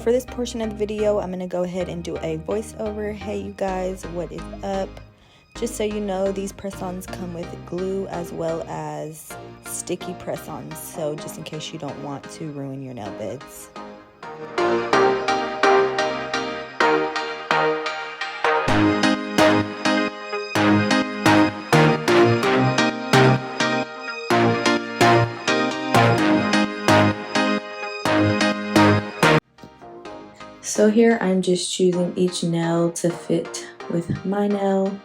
for this portion of the video, I'm going to go ahead and do a voiceover. Hey you guys, what is up? Just so you know, these press-ons come with glue as well as sticky press-ons, so just in case you don't want to ruin your nail beds. So here I'm just choosing each nail to fit with my nail,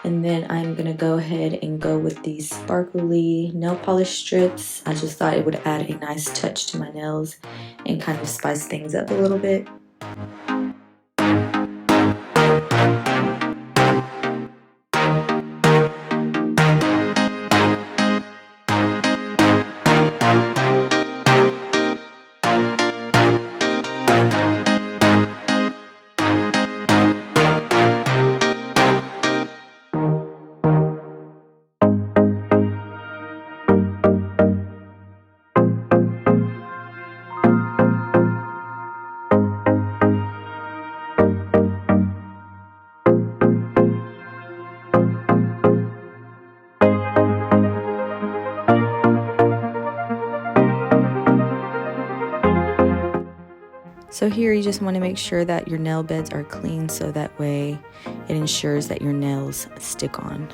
and then I'm gonna go ahead and go with these sparkly nail polish strips. I just thought it would add a nice touch to my nails and kind of spice things up a little bit. So here you just want to make sure that your nail beds are clean, so that way it ensures that your nails stick on.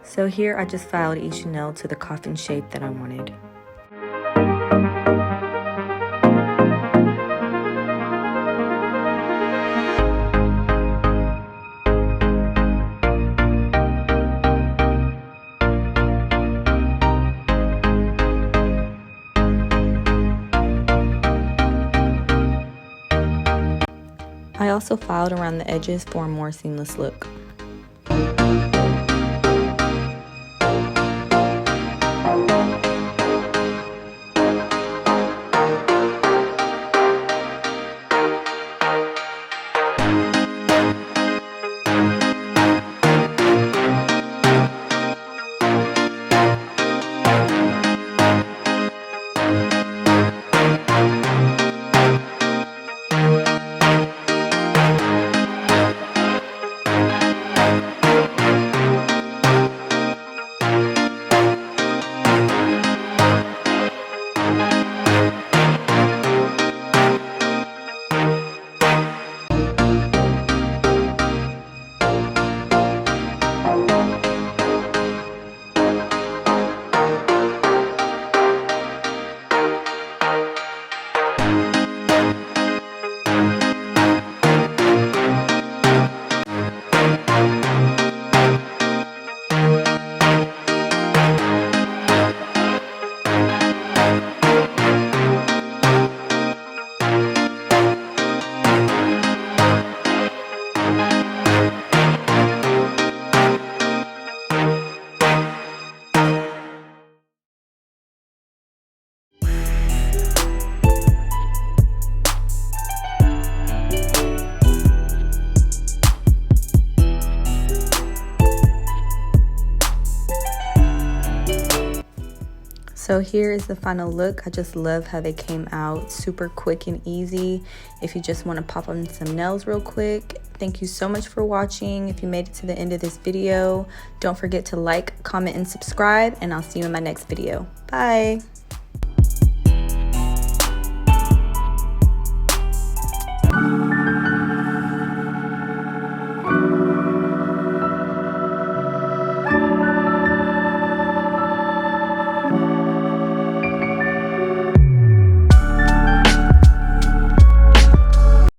So here I just filed each nail to the coffin shape that I wanted. I also filed around the edges for a more seamless look. So here is the final look. I just love how they came out super quick and easy. If you just want to pop on some nails real quick. Thank you so much for watching. If you made it to the end of this video, don't forget to like, comment, and subscribe, and I'll see you in my next video. Bye.